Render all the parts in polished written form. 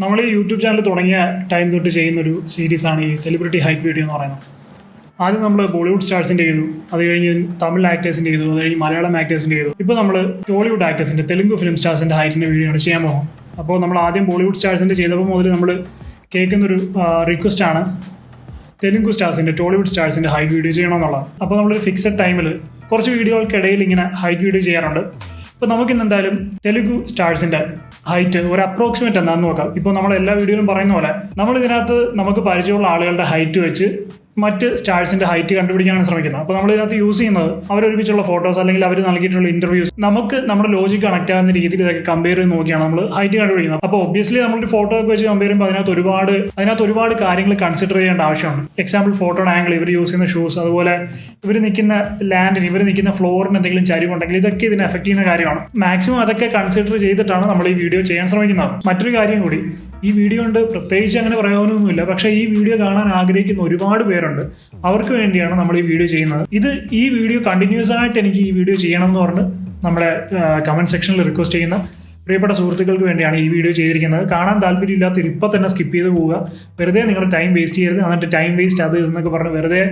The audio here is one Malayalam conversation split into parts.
നമ്മൾ ഈ യൂട്യൂബ് ചാനൽ തുടങ്ങിയ ടൈം തൊട്ട് ചെയ്യുന്നൊരു സീരീസാണ് ഈ സെലിബ്രിറ്റി ഹൈറ്റ് വീഡിയോ എന്ന് പറയുന്നത്. ആദ്യം നമ്മൾ ബോളിവുഡ് സ്റ്റാർസിൻ്റെ ചെയ്തു, അത് കഴിഞ്ഞ് തമിഴ് ആക്ടേഴ്സിൻ്റെ ചെയ്തു, അത് കഴിഞ്ഞ് മലയാളം ആക്ടേഴ്സിൻ്റെ ചെയ്തു. ഇപ്പോൾ നമ്മൾ ടോളിവുഡ് ആക്ടേഴ്സിൻ്റെ, തെലുങ്ക് ഫിലിം സ്റ്റാർസിൻ്റെ ഹൈറ്റിൻ്റെ വീഡിയോ ആണ് ചെയ്യാൻ പോകുന്നത്. അപ്പോൾ നമ്മൾ ആദ്യം ബോളിവുഡ് സ്റ്റാർസിൻ്റെ ചെയ്തപ്പോൾ മുതൽ നമ്മൾ കേൾക്കുന്നൊരു റിക്വസ്റ്റാണ് തെലുങ്ക് സ്റ്റാർസിൻ്റെ, ടോളിവുഡ് സ്റ്റാർസിൻ്റെ ഹൈറ്റ് വീഡിയോ ചെയ്യണമെന്നുള്ളത്. അപ്പോൾ നമ്മളൊരു ഫിക്സഡ് ടൈമിൽ കുറച്ച് വീഡിയോകൾക്കിടയിൽ ഇങ്ങനെ ഹൈറ്റ് വീഡിയോ ചെയ്യാറുണ്ട്. ഇപ്പോൾ നമുക്കിന്ന് എന്തായാലും തെലുഗു സ്റ്റാർസിൻ്റെ ഹൈറ്റ് ഒരു അപ്രോക്സിമേറ്റ് എന്താണെന്ന് നോക്കാം. ഇപ്പോൾ നമ്മൾ എല്ലാ വീഡിയോയിലും പറയുന്ന പോലെ നമ്മൾ ഇതിനകത്ത് നമുക്ക് പരിചയമുള്ള ആളുകളുടെ ഹൈറ്റ് വെച്ച് മറ്റ് സ്റ്റാർസിൻ്റെ ഹൈറ്റ് കണ്ടുപിടിക്കാനാണ് ശ്രമിക്കുന്നത്. അപ്പോൾ നമ്മൾ ഇതിനകത്ത് യൂസ് ചെയ്യുന്നത് അവരൊരുമിച്ചുള്ള ഫോട്ടോസ് അല്ലെങ്കിൽ അവർ നൽകിയിട്ടുള്ള ഇന്റർവ്യൂസ്, നമുക്ക് നമ്മുടെ ലോജിക്ക് കണക്ട് ആകുന്ന രീതിയിൽ ഇതൊക്കെ കമ്പയർ ചെയ്ത് നോക്കിയാണ് നമ്മൾ ഹൈറ്റ് കണ്ടുപിടിക്കുന്നത്. അപ്പോൾ ഒബ്വിയസ്ലി നമ്മളൊരു ഫോട്ടോ ഒക്കെ വെച്ച് കമ്പയർ ചെയ്യുമ്പോൾ അതിനകത്ത് ഒരുപാട് കാര്യങ്ങൾ കൺസിഡർ ചെയ്യേണ്ട ആവശ്യമുണ്ട്. എക്സാമ്പിൾ ഫോട്ടോയുടെ ആംഗിൾ, ഇവർ യൂസ് ചെയ്യുന്ന ഷൂസ്, അതുപോലെ ഇവർ നിൽക്കുന്ന ലാൻഡിന്, ഇവർ നിൽക്കുന്ന ഫ്ലോറിന് എന്തെങ്കിലും ചരിവുണ്ടെങ്കിൽ ഇതൊക്കെ ഇതിനെ എഫക്ട് ചെയ്യുന്ന കാര്യമാണ്. മാക്സിമം അതൊക്കെ കൺസിഡർ ചെയ്തിട്ടാണ് നമ്മൾ ഈ വീഡിയോ ചെയ്യാൻ ശ്രമിക്കുന്നത്. മറ്റൊരു കാര്യം കൂടി, ഈ വീഡിയോ കൊണ്ട് പ്രത്യേകിച്ച് അങ്ങനെ പറയാനൊന്നുമില്ല, പക്ഷേ ഈ വീഡിയോ കാണാൻ ആഗ്രഹിക്കുന്ന ഒരുപാട് പേരുണ്ട്. അവർക്ക് വേണ്ടിയാണ് നമ്മൾ ഈ വീഡിയോ ചെയ്യുന്നത്. ഈ വീഡിയോ കണ്ടിന്യൂസ് ആയിട്ട് എനിക്ക് ഈ വീഡിയോ ചെയ്യണം എന്ന് പറഞ്ഞ് നമ്മുടെ കമന്റ് സെക്ഷനിൽ റിക്വസ്റ്റ് ചെയ്യുന്ന പ്രിയപ്പെട്ട സുഹൃത്തുക്കൾക്ക് വേണ്ടിയാണ് ഈ വീഡിയോ ചെയ്തിരിക്കുന്നത്. കാണാൻ താല്പര്യമില്ലാത്തവർ ഇപ്പം തന്നെ സ്കിപ്പ് ചെയ്ത് പോവുക. വെറുതെ നിങ്ങളുടെ ടൈം വേസ്റ്റ് ചെയ്യരുത്. എന്നിട്ട് ടൈം വേസ്റ്റ് അത് എന്നൊക്കെ പറഞ്ഞ് വെറുതെ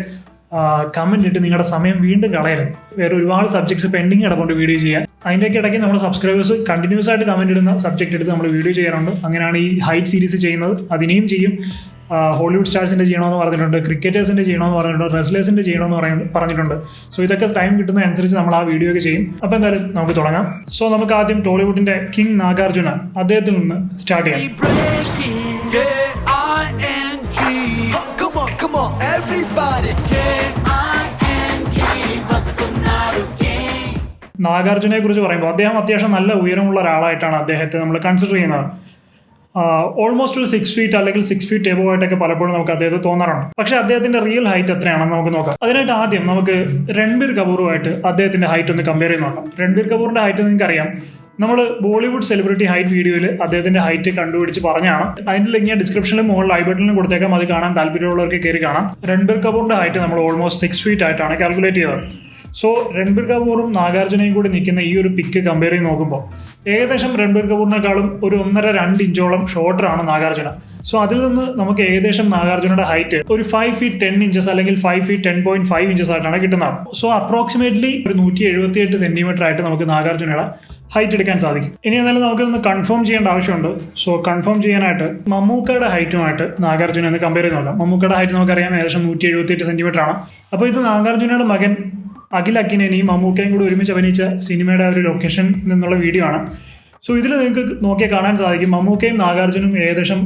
കമന്റ് ഇട്ട് നിങ്ങളുടെ സമയം വീണ്ടും കളയരുത്. വേറെ ഒരുപാട് സബ്ജക്ട്സ് പെൻഡിങ് കിടപ്പുണ്ട് വീഡിയോ ചെയ്യാൻ. അതിൻ്റെയൊക്കെ ഇടയ്ക്ക് നമ്മൾ സബ്സ്ക്രൈബേഴ്സ് കണ്ടിന്യൂസ് ആയിട്ട് കമന്റ് ഇടുന്ന സബ്ജക്ട് എടുത്ത് നമ്മൾ വീഡിയോ ചെയ്യാറുണ്ട്. അങ്ങനെയാണ് ഈ ഹൈറ്റ് സീരീസ് ചെയ്യുന്നത്. അതിനെയും ചെയ്യും. ഹോളിവുഡ് സ്റ്റാർസിൻ്റെ ചെയ്യണമെന്ന് പറഞ്ഞിട്ടുണ്ട്, ക്രിക്കറ്റേഴ്സിൻ്റെ ചെയ്യണമെന്ന് പറഞ്ഞിട്ടുണ്ട്, റെസ്ലേഴ്സിൻ്റെ ചെയ്യണമെന്ന് പറഞ്ഞിട്ടുണ്ട്. സോ ഇതൊക്കെ ടൈം കിട്ടുന്ന അനുസരിച്ച് നമ്മൾ ആ വീഡിയോ ഒക്കെ ചെയ്യും. അപ്പോൾ എന്തായാലും നമുക്ക് തുടങ്ങാം. സോ നമുക്ക് ആദ്യം ടോളിവുഡിൻ്റെ കിങ് നാഗാർജുന, അദ്ദേഹത്തിൽ നിന്ന് സ്റ്റാർട്ട് ചെയ്യാം. Come on, everybody. നാഗാർജുനയെ കുറിച്ച് പറയുമ്പോൾ അദ്ദേഹം അത്യാവശ്യം നല്ല ഉയരമുള്ള ഒരാളായിട്ടാണ് അദ്ദേഹത്തെ നമ്മൾ കൺസിഡർ ചെയ്യുന്നത്. ഓൾമോസ്റ്റ് ഒരു 6 ഫീറ്റ് അല്ലെങ്കിൽ 6 ഫീറ്റ് എബോ ആയിട്ടൊക്കെ പലപ്പോഴും നമുക്ക് അദ്ദേഹത്തെ തോന്നാറുണ്ട്. പക്ഷേ അദ്ദേഹത്തിന്റെ റിയൽ ഹൈറ്റ് എത്രയാണെന്ന് നമുക്ക് നോക്കാം. അതിനായിട്ട് ആദ്യം നമുക്ക് രൺബീർ കപൂറുമായിട്ട് അദ്ദേഹത്തിന്റെ ഹൈറ്റ് ഒന്ന് കമ്പയർ ചെയ്ത് നോക്കാം. രൺബീർ കപൂറിന്റെ ഹൈറ്റ് നിങ്ങൾക്കറിയാം, നമ്മൾ ബോളിവുഡ് സെലിബ്രിറ്റി ഹൈറ്റ് വീഡിയോയിൽ അദ്ദേഹത്തിന്റെ ഹൈറ്റ് കണ്ടുപിടിച്ച് പറഞ്ഞാണ്. അതിന്റെ ലിങ്ക് ഞാൻ ഡിസ്ക്രിപ്ഷനിലും മുകളിൽ ഐ ബട്ടണിലും കൊടുത്തേക്കാം. അത് കാണാൻ താല്പര്യമുള്ളവർക്ക് കയറി കാണാം. രൺബീർ കപൂറിന്റെ ഹൈറ്റ് നമ്മൾ ഓൾമോസ്റ്റ് 6 ഫീറ്റ് ആയിട്ടാണ് കാൽക്കുലേറ്റ് ചെയ്തത്. സോ രൺബീർ കപൂറും നാഗാർജുനയും കൂടി നിൽക്കുന്ന ഈ ഒരു പിക്ക് കമ്പയർ ചെയ്ത് നോക്കുമ്പോൾ ഏകദേശം രൺബീർ കപൂറിനേക്കാളും ഒരു 1.5-2 ഇഞ്ചോളം ഷോർട്ടറാണ് നാഗാർജുന. സോ അതിൽ നിന്ന് നമുക്ക് ഏകദേശം നാഗാർജുനയുടെ ഹൈറ്റ് ഒരു 5 ഫീറ്റ് 10 ഇഞ്ചസ് അല്ലെങ്കിൽ 5 ഫീറ്റ് 10.5 ഇഞ്ചസ് ആയിട്ടാണ് കിട്ടുന്നത്. സോ അപ്രോക്സിമേറ്റ്ലി ഒരു 178 സെന്റിമീറ്റർ ആയിട്ട് നമുക്ക് നാഗാർജുനയുടെ ഹൈറ്റ് എടുക്കാൻ സാധിക്കും. ഇനി എന്നാലും നമുക്കൊന്ന് കൺഫേം ചെയ്യേണ്ട ആവശ്യമുണ്ട്. സോ കൺഫേം ചെയ്യാനായിട്ട് മമ്മൂക്കയുടെ ഹൈറ്റുമായിട്ട് നാഗാർജുന എന്ന് കമ്പയർ ചെയ്ത് നോക്കാം. മമ്മൂക്കയുടെ ഹൈറ്റ് നമുക്കറിയാം ഏകദേശം 178 സെന്റിമീറ്റർ ആണ്. അപ്പോൾ ഇത് നാഗാർജുനയുടെ മകൻ അഖിൽ അക്കിനേനിയും മമ്മൂക്കയും കൂടി ഒരുമിച്ച് അഭിനയിച്ച സിനിമയുടെ ഒരു ലൊക്കേഷൻ നിന്നുള്ള വീഡിയോ ആണ്. സോ ഇതിൽ നിങ്ങൾക്ക് നോക്കിയാൽ കാണാൻ സാധിക്കും മമ്മൂക്കയും നാഗാർജുനും ഏകദേശം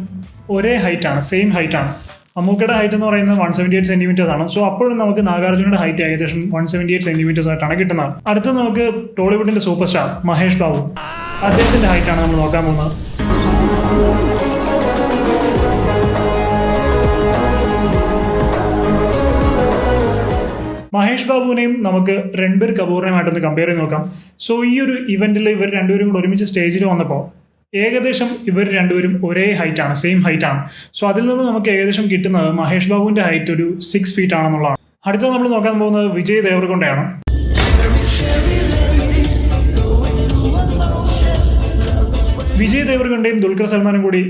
ഒരേ ഹൈറ്റാണ്, സെയിം ഹൈറ്റാണ്. മമ്മൂക്കയുടെ ഹൈറ്റ് എന്ന് പറയുന്നത് 178 സെന്റിമീറ്റേഴ്സ് ആണ്. സോ അപ്പോഴും നമുക്ക് നാഗാർജുനയുടെ ഹൈറ്റ് ഏകദേശം 178 സെന്റിമീറ്റേഴ്സ് ആയിട്ടാണ് കിട്ടുന്നത്. അടുത്ത നമുക്ക് ടോളിവുഡിന്റെ സൂപ്പർ സ്റ്റാർ മഹേഷ് ബാബു, അദ്ദേഹത്തിന്റെ ഹൈറ്റാണ് നമ്മൾ നോക്കാൻ പോകുന്നത്. മഹേഷ് ബാബുവിനെയും നമുക്ക് രൺബീർ കപൂറിനെയുമായിട്ടൊന്ന് കമ്പയർ ചെയ്ത് നോക്കാം. സോ ഈ ഒരു ഇവന്റിൽ ഇവർ രണ്ടുപേരും കൂടെ ഒരുമിച്ച് സ്റ്റേജിൽ വന്നപ്പോൾ ഏകദേശം ഇവർ രണ്ടുപേരും ഒരേ ഹൈറ്റാണ്, സെയിം ഹൈറ്റാണ്. സോ അതിൽ നിന്ന് നമുക്ക് ഏകദേശം കിട്ടുന്നത് മഹേഷ് ബാബുവിന്റെ ഹൈറ്റ് ഒരു 6 ഫീറ്റ് ആണെന്നുള്ളതാണ്. അടുത്തത് നമ്മൾ നോക്കാൻ പോകുന്നത് വിജയ് ദേവർകൊണ്ടയാണ്. വിജയ് ദേവർകൊണ്ടയും ദുൽഖർ സൽമാനും കൂടി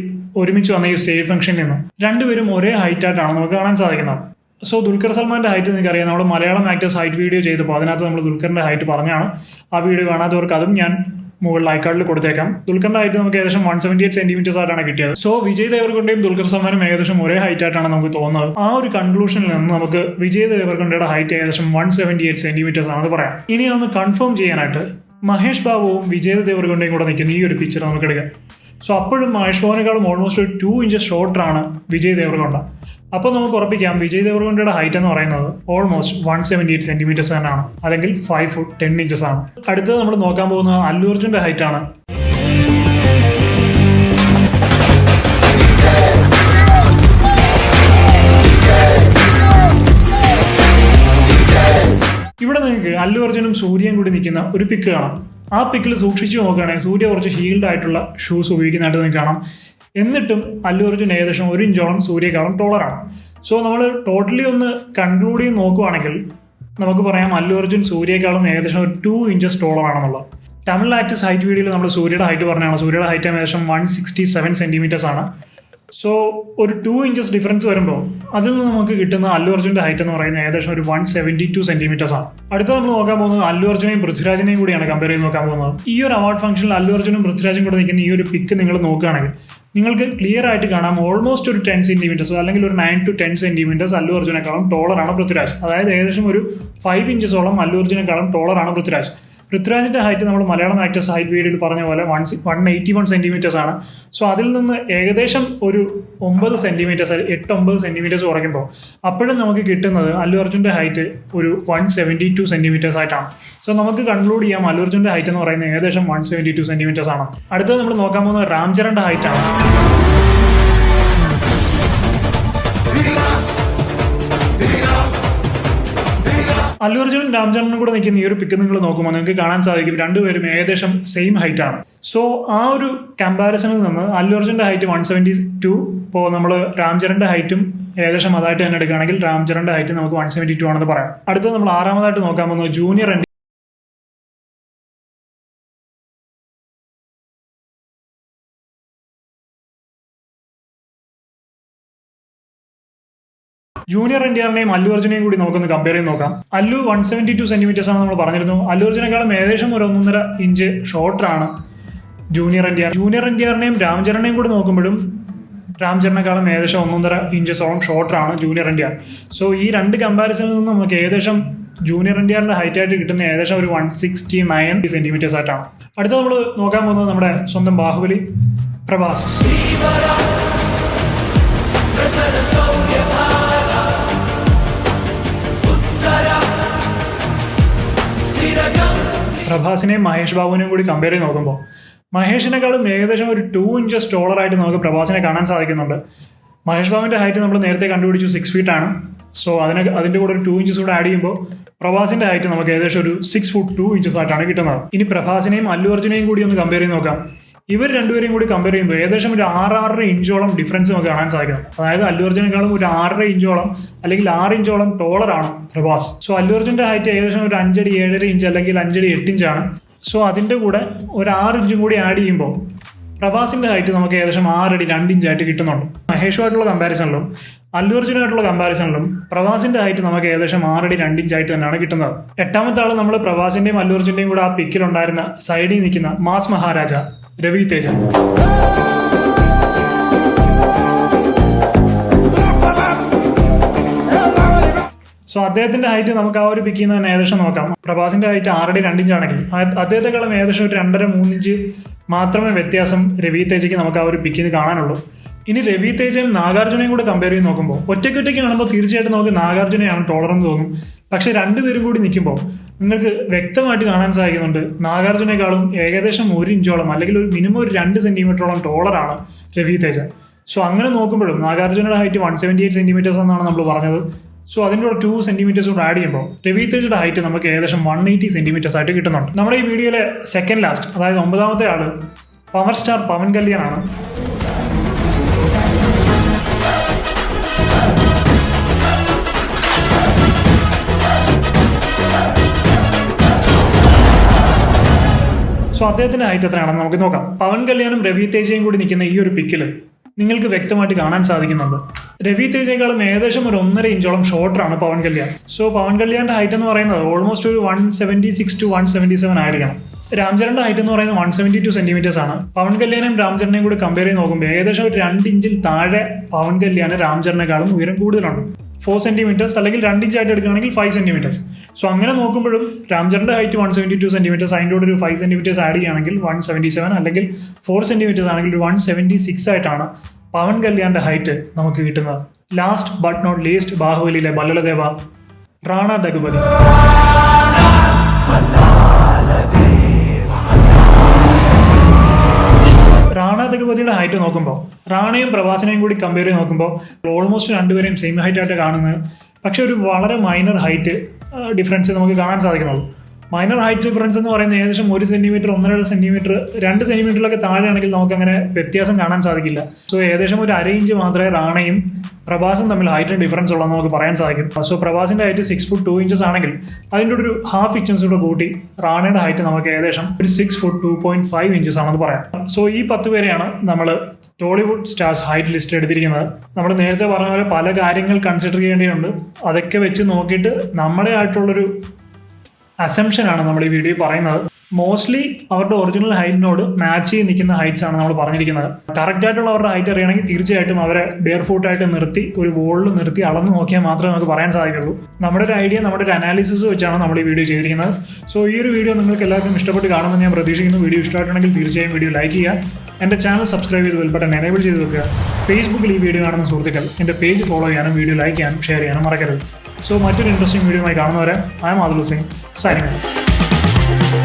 ഒരുമിച്ച് വന്ന ഈ സേവ് ഫംഗ്ഷനിൽ നിന്ന് രണ്ടുപേരും ഒരേ ഹൈറ്റായിട്ടാണ് നമുക്ക് കാണാൻ സാധിക്കുന്നത്. സോ ദുൽഖർ സൽമാന്റെ ഹൈറ്റ് നിങ്ങൾക്കറിയാം, നമ്മൾ മലയാളം ആക്ടേഴ്സ് ഹൈറ്റ് വീഡിയോ ചെയ്തപ്പോൾ അതിനകത്ത് നമ്മൾ ദുൽഖറിന്റെ ഹൈറ്റ് പറഞ്ഞാണ്. ആ വീഡിയോ കാണാത്തവർക്ക് അതും ഞാൻ മുകളിൽ ഐക്കാർഡിൽ കൊടുത്തേക്കാം. ദുൽഖറിന്റെ ഹൈറ്റ് നമുക്ക് ഏകദേശം 178 സെന്റിമീറ്റേഴ്സ് ആയിട്ടാണ് കിട്ടിയത്. സോ വിജയ് ദേവർകൊണ്ടയും ദുൽഖർ സൽമാനും ഏകദേശം ഒരേ ഹൈറ്റ് ആയിട്ടാണ് നമുക്ക് തോന്നുന്നത്. ആ ഒരു കൺക്ലൂഷനിൽ നിന്ന് നമുക്ക് വിജയ് ദേവർകൊണ്ടയുടെ ഹൈറ്റ് ഏകദേശം 178 സെന്റിമീറ്റേഴ്സ് ആണെന്ന് പറയാം. ഇനി അതൊന്ന് കൺഫേം ചെയ്യാനായിട്ട് മഹേഷ് ബാബുവും വിജയ് ദേവർകൊണ്ടയും കൂടെ നിൽക്കുന്ന ഈ ഒരു പിക്ചർ നമുക്ക് എടുക്കാം. സോ അപ്പോഴും മഹേഷ് ബാബുവിനേക്കാളും ഓൾമോസ്റ്റ് ഒരു 2 ഇഞ്ചസ് ഷോർട്ടറാണ് വിജയ് ദേവർകൊണ്ട. അപ്പോൾ നമുക്ക് ഉറപ്പിക്കാം വിജയ് ദേവർകൊണ്ടയുടെ ഹൈറ്റ് എന്ന് പറയുന്നത് ഓൾമോസ്റ്റ് 178 സെന്റിമീറ്റേഴ്സ് തന്നെയാണ്, അല്ലെങ്കിൽ 5 ഫുട്ട് 10 ഇഞ്ചസ് ആണ്. അടുത്തത് നമ്മൾ നോക്കാൻ പോകുന്നത് അല്ലു അർജുന്റെ ഹൈറ്റ് ആണ്. ഇവിടെ നിങ്ങൾക്ക് അല്ലു അർജുനും സൂര്യയും കൂടി നിൽക്കുന്ന ഒരു പിക്ക് കാണാം. ആ പിക്കിൽ സൂക്ഷിച്ചു നോക്കുകയാണെങ്കിൽ സൂര്യ കുറച്ച് ഹീൽഡ് ആയിട്ടുള്ള ഷൂസ് ഉപയോഗിക്കുന്നതായിട്ട് നിങ്ങൾക്ക് കാണാം. എന്നിട്ടും അല്ലു അർജുൻ ഏകദേശം 1 ഇഞ്ചോളം സൂര്യക്കാളും ടോളറാണ്. സോ നമ്മൾ ടോട്ടലി ഒന്ന് കൺക്ലൂഡ് ചെയ്ത് നോക്കുവാണെങ്കിൽ നമുക്ക് പറയാം അല്ലു അർജുൻ സൂര്യക്കാളും ഏകദേശം ഒരു 2 ഇഞ്ചസ് ടോളറാണെന്നുള്ളത്. തമിഴ് ആക്ടേഴ്സ് ഹൈറ്റ് വീഡിയോയിൽ നമ്മൾ സൂര്യയുടെ ഹൈറ്റ് പറഞ്ഞാണ്. സൂര്യയുടെ ഹൈറ്റ് ഏകദേശം 167 സെന്റിമീറ്റേഴ്സ് ആണ്. സോ ഒരു 2 ഇഞ്ചസ് ഡിഫറൻസ് വരുമ്പോൾ അതിൽ നിന്ന് നമുക്ക് കിട്ടുന്ന അല്ലു അർജുൻ്റെ ഹൈറ്റ് എന്ന് പറയുന്നത് ഏകദേശം ഒരു 172 സെന്റിമീറ്റേഴ്സ് ആണ്. അടുത്ത നമ്മൾ നോക്കാൻ പോകുന്നത് അല്ലു അർജുനെയും പൃഥ്വിരാജിനെയും കൂടിയാണ് കമ്പയർ ചെയ്ത് നോക്കാൻ പോകുന്നത്. ഈ ഒരു അവാർഡ് ഫംഗ്ഷനിൽ അല്ലു അർജുനും പൃഥ്വിരാജും കൂടെ നിൽക്കുന്ന ഈ ഒരു പിക്ക് നിങ്ങൾ നോക്കുകയാണെങ്കിൽ നിങ്ങൾക്ക് ക്ലിയർ ആയിട്ട് കാണാം ഓൾമോസ്റ്റ് ഒരു 10 സെന്റിമീറ്റേഴ്സ് അല്ലെങ്കിൽ ഒരു 9 to 10 സെന്റിമീറ്റേഴ്സ് അല്ലു അർജുനേക്കാളും ടോളറാണ് പൃഥ്വിരാജ്. അതായത് ഏകദേശം ഒരു 5 ഇഞ്ചസോളം അല്ലു അർജുനേക്കാളും ടോളറാണ് പൃഥ്വിരാജ്. പൃഥ്വിരാജിന്റെ ഹൈറ്റ് നമ്മൾ മലയാളം ആക്ടേഴ്സ് ഹൈറ്റ് വീഡിയോയിൽ പറഞ്ഞ പോലെ 181 സെന്റിമീറ്റേഴ്സ് ആണ്. സോ അതിൽ നിന്ന് ഏകദേശം ഒരു 9 സെന്റിമീറ്റേഴ്സ് 8-9 സെന്റിമീറ്റേഴ്സ് കുറയ്ക്കുമ്പോൾ അപ്പോഴും നമുക്ക് കിട്ടുന്നത് അല്ലു അർജുൻ്റെ ഹൈറ്റ് ഒരു 172 സെന്റിമീറ്റേഴ്സ് ആയിട്ടാണ്. സോ നമുക്ക് കൺക്ലൂഡ് ചെയ്യാം അല്ലു അർജുൻ്റെ ഹൈറ്റ് എന്ന് പറയുന്നത് ഏകദേശം 172 സെന്റിമീറ്റേഴ്സ് ആണ്. അടുത്തത് നമ്മൾ നോക്കാൻ പോകുന്നത് രാം ചരണിന്റെ ഹൈറ്റ് ആണ്. അല്ലു അർജുനും രാം ചരണിനും കൂടെ നിൽക്കുന്ന ഈ ഒരു പിക്ക് നിങ്ങൾ നോക്കുമ്പോൾ നിങ്ങൾക്ക് കാണാൻ സാധിക്കും രണ്ടുപേരും ഏകദേശം സെയിം ഹൈറ്റ് ആണ്. സോ ആ ഒരു കമ്പാരിസണിൽ നിന്ന് അല്ലു അർജുൻ്റെ ഹൈറ്റ് 172, ഇപ്പോൾ നമ്മൾ രാം ചരണിന്റെ ഹൈറ്റും ഏകദേശം അതായിട്ട് തന്നെ എടുക്കുകയാണെങ്കിൽ രാം ചരണിന്റെ ഹൈറ്റ് നമുക്ക് 172 ആണെന്ന് പറയാം. അടുത്തത് നമ്മൾ ആറാമതായിട്ട് നോക്കാൻ പോകുന്നത് ജൂനിയർ എൻ ടിആറിനെയും അല്ലു അർജുനെയും കൂടി നമുക്കൊന്ന് കമ്പയർ ചെയ്ത് നോക്കാം. അല്ലു 172 സെന്റിമീറ്റേഴ്സ് ആണ് നമ്മൾ പറഞ്ഞിരുന്നു. അല്ലു അർജുനേക്കാളും ഏകദേശം ഒരു 1.5 ഇഞ്ച് ഷോർട്ടറാണ് ജൂനിയർ എൻ ടിആറിനെയും രാം ചരണിനെയും കൂടി നോക്കുമ്പോഴും രാം ചരണിനെക്കാളും ഏകദേശം 1.5 ഇഞ്ചസോളം ഷോർട്ടറാണ് junior N T R. So ഈ രണ്ട് കമ്പാരിസണിൽ നിന്ന് നമുക്ക് ഏകദേശം ജൂനിയർ എൻ ടി ആറിന്റെ ഹൈറ്റ് ആയിട്ട് കിട്ടുന്ന ഏകദേശം ഒരു 169 സെന്റിമീറ്റേഴ്സ് ആയിട്ടാണ്. അടുത്ത നമ്മൾ നോക്കാൻ പോകുന്നത് നമ്മുടെ സ്വന്തം ബാഹുബലി പ്രഭാസ്. പ്രഭാസിനെയും മഹേഷ് ബാബുവിനെയും കൂടി കമ്പയർ ചെയ്ത് നോക്കുമ്പോൾ മഹേഷിനെക്കാളും ഏകദേശം ഒരു 2 ഇഞ്ചസ് ടോളറായിട്ട് നമുക്ക് പ്രഭാസിനെ കാണാൻ സാധിക്കുന്നുണ്ട്. മഹേഷ് ബാബുവിൻ്റെ ഹൈറ്റ് നമ്മൾ നേരത്തെ കണ്ടുപിടിച്ചു 6 feet ആണ്. സോ അതിൻ്റെ കൂടെ ഒരു 2 ഇഞ്ചസ് കൂടെ ആഡ് ചെയ്യുമ്പോൾ പ്രഭാസിന്റെ ഹൈറ്റ് നമുക്ക് ഏകദേശം ഒരു 6 foot 2 inches ആയിട്ടാണ് കിട്ടുന്നത്. ഇനി പ്രഭാസിനെയും അല്ലു അർജുനെയും കൂടി ഒന്ന് കമ്പയർ ചെയ്ത് നോക്കാം. ഇവർ രണ്ടുപേരെയും കൂടി കമ്പയർ ചെയ്യുമ്പോൾ ഏകദേശം ഒരു 6.5 ഇഞ്ചോളം ഡിഫറൻസ് നമുക്ക് കാണാൻ സാധിക്കും. അതായത് അല്ലു അർജുനേക്കാളും ഒരു 6.5 ഇഞ്ചോളം അല്ലെങ്കിൽ 6 ഇഞ്ചോളം ടോളറാണ് പ്രഭാസ്. സോ അല്ലു അർജുൻ്റെ ഹൈറ്റ് ഏകദേശം ഒരു 5 അടി 7.5 ഇഞ്ച് അല്ലെങ്കിൽ 5 അടി 8 ഇഞ്ചാണ്. സോ അതിൻ്റെ കൂടെ ഒരു 6 ഇഞ്ചും കൂടി ആഡ് ചെയ്യുമ്പോൾ പ്രഭാസിന്റെ ഹൈറ്റ് നമുക്ക് ഏകദേശം 6 അടി 2 ഇഞ്ചായിട്ട് കിട്ടുന്നുണ്ട്. മഹേഷുമായിട്ടുള്ള കമ്പാരിസണിലും അല്ലു അർജുനായിട്ടുള്ള കമ്പാരിസണിലും പ്രഭാസിന്റെ ഹൈറ്റ് നമുക്ക് ഏകദേശം 6 അടി 2 ഇഞ്ചായിട്ട് തന്നെയാണ് കിട്ടുന്നത്. എട്ടാമത്തെ ആൾ നമ്മൾ പ്രഭാസിന്റെയും അല്ലു അർജുന്റെയും കൂടെ ആ പിക്കിലുണ്ടായിരുന്ന സൈഡിൽ നിൽക്കുന്ന മാസ് മഹാരാജ രവി തേജ. സോ അദ്ദേഹത്തിന്റെ ഹൈറ്റ് നമുക്ക് ആ ഒരു പിക്കിൽ നിന്ന് തന്നെ ഏകദേശം നോക്കാം. പ്രഭാസിന്റെ ഹൈറ്റ് 6 അടി 2 ഇഞ്ചാണെങ്കിൽ അദ്ദേഹത്തെക്കാളും ഏകദേശം ഒരു 2.5-3 ഇഞ്ച് മാത്രമേ വ്യത്യാസം രവി തേജയ്ക്ക് നമുക്ക് ആ ഒരു പിക്കിൽ നിന്ന് കാണാനുള്ളൂ. ഇനി രവി തേജയും നാഗാർജുനയും കൂടെ കമ്പയർ ചെയ്ത് നോക്കുമ്പോൾ ഒറ്റയ്ക്ക് കാണുമ്പോൾ തീർച്ചയായിട്ടും നമുക്ക് നാഗാർജുനയാണ് ടോളറെന്ന് തോന്നും. പക്ഷെ രണ്ടുപേരും കൂടി നിൽക്കുമ്പോൾ നിങ്ങൾക്ക് വ്യക്തമായിട്ട് കാണാൻ സാധിക്കുന്നുണ്ട് നാഗാർജുനേക്കാളും ഏകദേശം 1 ഇഞ്ചോളം അല്ലെങ്കിൽ ഒരു മിനിമം ഒരു 2 സെന്റിമീറ്ററോളം ടോളറാണ് രവി തേജ. സോ അങ്ങനെ നോക്കുമ്പോഴും നാഗാർജുനയുടെ ഹൈറ്റ് 178 സെന്റിമീറ്റേഴ്സ് എന്നാണ് നമ്മൾ പറഞ്ഞത്. സോ അതിൻ്റെ കൂടെ 2 സെന്റിമീറ്റേഴ്സ് കൂടെ ആഡ് ചെയ്യുമ്പോൾ രവി തേജയുടെ ഹൈറ്റ് നമുക്ക് ഏകദേശം 180 സെന്റിമീറ്റേഴ്സ് ആയിട്ട് കിട്ടുന്നുണ്ട്. നമ്മുടെ ഈ വീഡിയോയിലെ സെക്കൻഡ് ലാസ്റ്റ് അതായത് 9ാമത്തെ ആള് പവർ സ്റ്റാർ പവൻ കല്യാണാണ്. സോ അദ്ദേഹത്തിന്റെ ഹൈറ്റ് എത്രയാണെന്ന് നമുക്ക് നോക്കാം. പവൻ കല്യാണും രവി തേജയും കൂടി നിൽക്കുന്ന ഈ ഒരു പിക്കിൽ നിങ്ങൾക്ക് വ്യക്തമായിട്ട് കാണാൻ സാധിക്കുന്നുണ്ട് രവി തേജയെക്കാളും ഏകദേശം ഒരു 1.5 ഇഞ്ചോളം ഷോർട്ടറാണ് പവൻ കല്യാൺ. സോ പവൻ കല്യാണിന്റെ ഹൈറ്റ് എന്ന് പറയുന്നത് ഓൾമോസ്റ്റ് ഒരു 176 to 177 ആയിരിക്കണം. രാം ചരണിന്റെ ഹൈറ്റ് എന്ന് പറയുന്നത് 172 സെന്റിമീറ്റേഴ്സ് ആണ്. പവൻ കല്യാണും രാം ചരണിനെയും കൂടി കമ്പയർ ചെയ്ത് നോക്കുമ്പോൾ ഏകദേശം ഒരു 2 ഇഞ്ചിൽ താഴെ പവൻ കല്യാൺ രാം ചരണിനെക്കാളും ഉയരം കൂടുതലുണ്ട്. 4 സെന്റിമീറ്റേഴ്സ് അല്ലെങ്കിൽ 2 ഇഞ്ചായിട്ട് എടുക്കുകയാണെങ്കിൽ 5 സെന്റിമീറ്റേഴ്സ്. സോ അങ്ങനെ നോക്കുമ്പോഴും രാം ചരണിന്റെ ഹൈറ്റ് 172 സെന്റിമീറ്റേഴ്സ് അതിൻ്റെ കൂടെ ഒരു 5 സെന്റിമീറ്റേഴ്സ് ആഡ് ചെയ്യുകയാണെങ്കിൽ 177 അല്ലെങ്കിൽ 4 സെന്റിമീറ്റേഴ്സ് ആണെങ്കിൽ ഒരു 176 ആയിട്ടാണ് പവൻ കല്യാണിന്റെ ഹൈറ്റ് നമുക്ക് കിട്ടുന്നത്. ലാസ്റ്റ് ബട്ട് നോട്ട് ലീസ്റ്റ് ബാഹുബലിയിലെ ബല്ലലദേവ റാണ ദഗുപതി. റാണ ദഗുപതിയുടെ ഹൈറ്റ് നോക്കുമ്പോൾ റാണയും പ്രഭാസിനെയും കൂടി കമ്പയർ ചെയ്ത് നോക്കുമ്പോൾ ഓൾമോസ്റ്റ് രണ്ടുപേരെയും സെയിം ഹൈറ്റ് ആയിട്ട് കാണുന്നത്. പക്ഷെ ഒരു വളരെ മൈനർ ഹൈറ്റ് ഡിഫറൻസ് നമുക്ക് കാണാൻ സാധിക്കുന്നുള്ളൂ. മൈനർ ഹൈറ്റ് ഡിഫറൻസ് എന്ന് പറയുന്നത് ഏകദേശം 1 സെന്റിമീറ്റർ 1.5 സെന്റിമീറ്റർ 2 സെന്റിമീറ്ററിലൊക്കെ താഴെയാണെങ്കിൽ നമുക്ക് അങ്ങനെ വ്യത്യാസം കാണാൻ സാധിക്കില്ല. സോ ഏകദേശം ഒരു 1/2 ഇഞ്ച് മാത്രമേ റാണയും പ്രഭാസും തമ്മിൽ ഹൈറ്റ് ഡിഫറൻസ് ഉള്ളതെന്ന് നമുക്ക് പറയാൻ സാധിക്കും. സോ പ്രഭാസിന്റെ ഹൈറ്റ് 6 ഫുട്ട് 2 ഇഞ്ചസ് ആണെങ്കിൽ അതിൻ്റെ ഒരു 1/2 ഇഞ്ചസ് കൂടെ കൂട്ടി റാണയുടെ ഹൈറ്റ് നമുക്ക് ഏകദേശം ഒരു 6 ഫുട്ട് 2.5 ഇഞ്ചസ് ആണെന്ന് പറയാം. സോ ഈ 10 പേരെയാണ് നമ്മൾ ടോളിവുഡ് സ്റ്റാർസ് ഹൈറ്റ് ലിസ്റ്റ് എടുത്തിരിക്കുന്നത്. നമ്മൾ നേരത്തെ പറഞ്ഞ പോലെ പല കാര്യങ്ങൾ കൺസിഡർ ചെയ്യേണ്ടതുണ്ട്. അതൊക്കെ വെച്ച് നോക്കിയിട്ട് നമ്മുടെ ആയിട്ടുള്ളൊരു അസംഷനാണ് നമ്മൾ ഈ വീഡിയോ പറയുന്നത്. മോസ്റ്റ്ലി അവരുടെ ഒറിജിനൽ ഹൈറ്റിനോട് മാച്ച് ചെയ്ത് നിൽക്കുന്ന ഹൈറ്റ്സ് ആണ് നമ്മൾ പറഞ്ഞിരിക്കുന്നത്. കറക്റ്റ് ആയിട്ടുള്ള അവരുടെ ഹൈറ്റ് അറിയണമെങ്കിൽ തീർച്ചയായിട്ടും അവരെ ബെയർ ഫൂട്ടായിട്ട് നിർത്തി ഒരു വോളിൽ നിർത്തി അളന്ന് നോക്കിയാൽ മാത്രമേ നമുക്ക് പറയാൻ സാധിക്കുള്ളൂ. നമ്മുടെ ഒരു ഐഡിയ, നമ്മുടെ ഒരു അനാലിസിസ് വെച്ചാണ് നമ്മൾ ഈ വീഡിയോ ചെയ്തിരിക്കുന്നത്. സോ ഈ ഒരു വീഡിയോ നിങ്ങൾക്ക് എല്ലാവർക്കും ഇഷ്ടപ്പെട്ട് കാണുമെന്ന് ഞാൻ പ്രതീക്ഷിക്കുന്നു. വീഡിയോ ഇഷ്ടമായിട്ടുണ്ടെങ്കിൽ തീർച്ചയായും വീഡിയോ ലൈക്ക് ചെയ്യുക, എൻ്റെ ചാനൽ സബ്സ്ക്രൈബ് ചെയ്ത് ബെൽ ബട്ടൺ എനേബിൾ ചെയ്ത് വെക്കുക. ഫേസ്ബുക്കിൽ ഈ വീഡിയോ കാണുന്ന സുഹൃത്തുക്കൾ എൻ്റെ പേജ് ഫോളോ ചെയ്യാനും വീഡിയോ ലൈക്ക് ചെയ്യാനും ഷെയർ ചെയ്യാനും മറക്കരുത്. സോ മറ്റൊരു ഇൻട്രസ്റ്റിംഗ് വീഡിയോയുമായി കാണുന്നവരെ I am Adil Hussain, signing of.